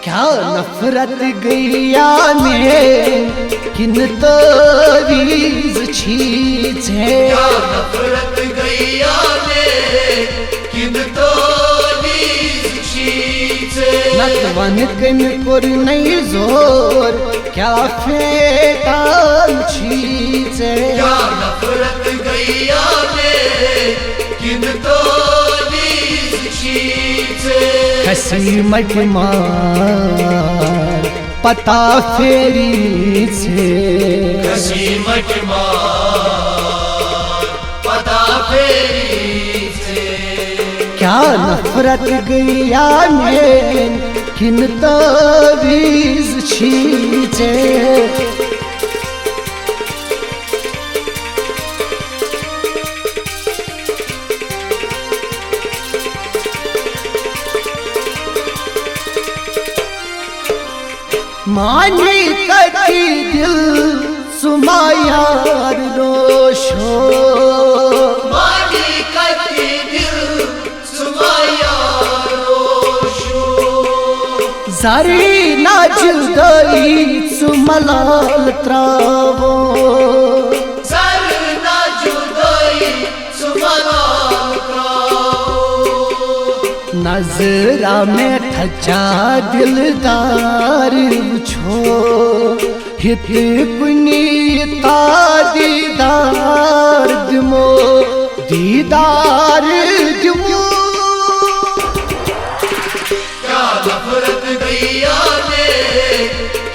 क्या नफरत गैया में किन तवीज छीज है। क्या नफरत गैया में किन तवीज छीज है। नतवन कन कुर नहीं जोर क्या फेटान छीज है। क्या नफरत गैया में किन तवीज छीज है। हसी मट मार पता फेरी से। हसी मट मार पता फेरी से। क्या नफरत गैया में किन तवीज छीजे। मानी कटी दिल सुमायार रोशो। मानी कटी दिल सुमायार रोशो। जारी ना जुदाई सुमलाल त्रावो। सर ना जुदाई सुमलाल त्रावो। नजरा में ठचा दिलदार छो हित पुनीता दीदार दिमो दीदार दिमो। क्या नफरत गैया में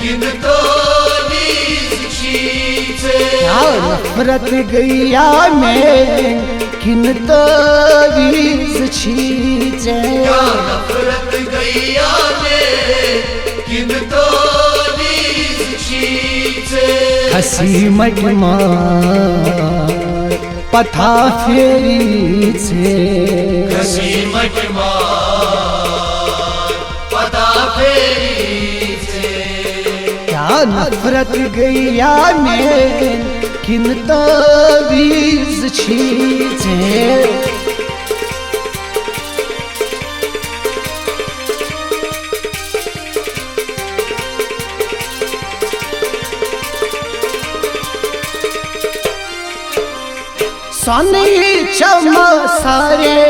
किन तवीज छीज है। क्या नफरत गैया में किन तवीज छीजे। क्या नफरत गैया में किन तवीज छीज है। हसी मट मार पथा फेरी से। हसी मट मार पता फेरी से। क्या नफरत गैया में किन तवीज छीजे। सनी चमा सारे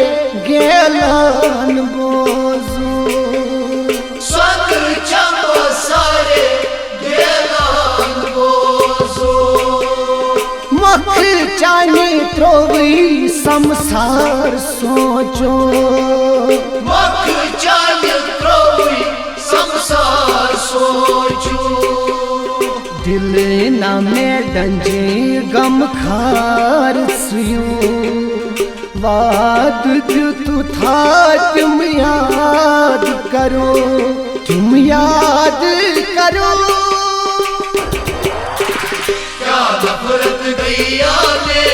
गेलन बोझू। स्वत चम सारे गेलान बोझो। मख चानी त्रोवी संसार सोचो। मख चाल त्रोई संसार सोचो। दिल न में डंजे गम खार सुयो। वाद जो तू था तुम याद करो तुम याद करो। क्या नफरत गैया में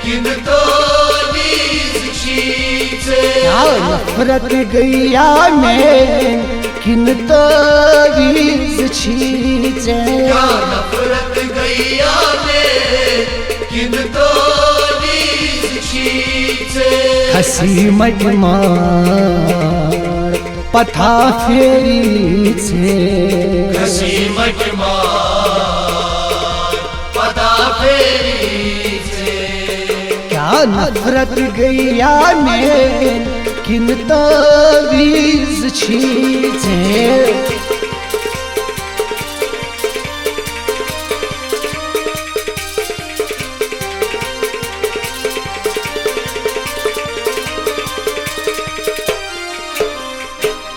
किन तवीज छीज है। क्या नफरत गैया में किन तवीज छीजे। क्या नफरत गैया में किन तवीज छीज है। हसी मट मार पथा फेरी से। हसी मट मार पता फेरी से। क्या नफरत गैया में किन तवीज छीजे।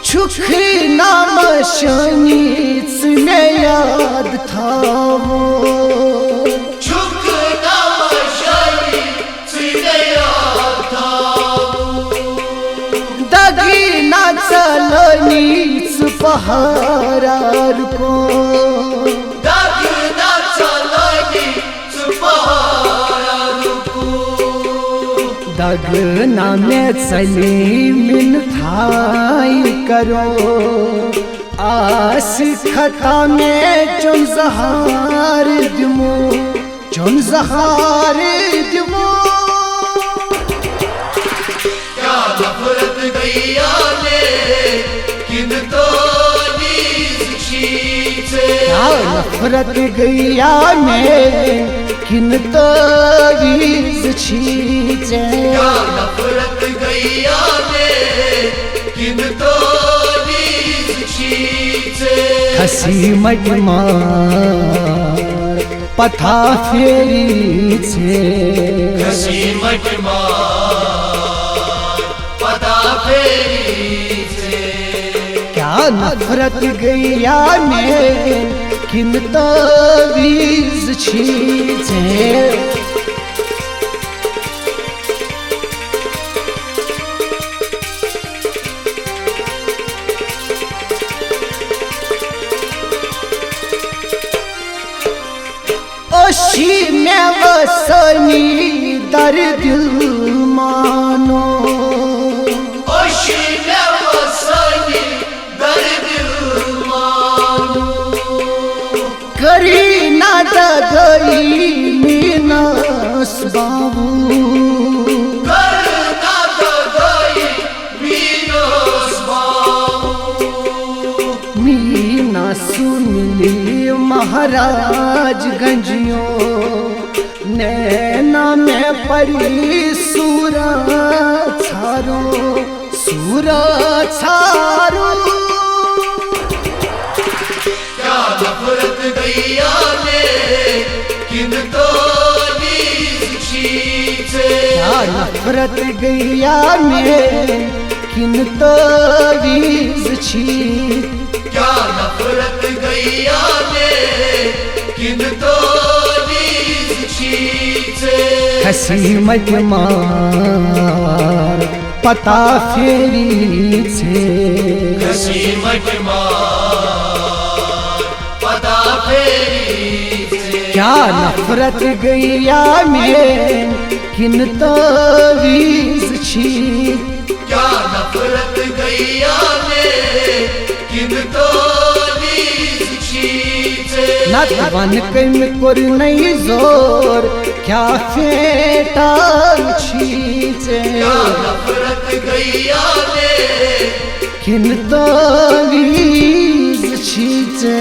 छुख नाम शनीच में याद था वो। छुक नाम शरी सिदया था। दगी ना चलनीच पहाड़ को। दग न चलनी सुपहार को। दग ना में चली मिन थाई करो। आस खता में चुन जहार दिमो चुन जहार दिमो। क्या नफरत गैया में किन तो क्या नफरत गैया में किन तवीज छीचे नफरत गैया में किन तो खसी मटमार पथा फेरी छे खसी मटमार पता फेरी छे क्या नफरत गैया में किन तवीज छीचे ओशी में वसनी दर दिल मानो ओशी में वसनी दर दिल मानो करी ना दगई मीनस बाबू करना दगई मीनस बाबू मीना सुनली महाराज गंजियों नैना में परी सूरा छारो क्या नफरत गैया में किन तो क्या नफरत गैया में किन तवीज छी क्या नफरत गैया में किन तो खसी मटमार पता फेरी छे खसी मटमार पता फेरी छे क्या नफरत गैया में किन तवीज छी क्या नफरत गैया में किन तो नथवन कम कर नहीं जोर क्या फेटल छीचे क्या नफरत गैया में किन तवीज छीचे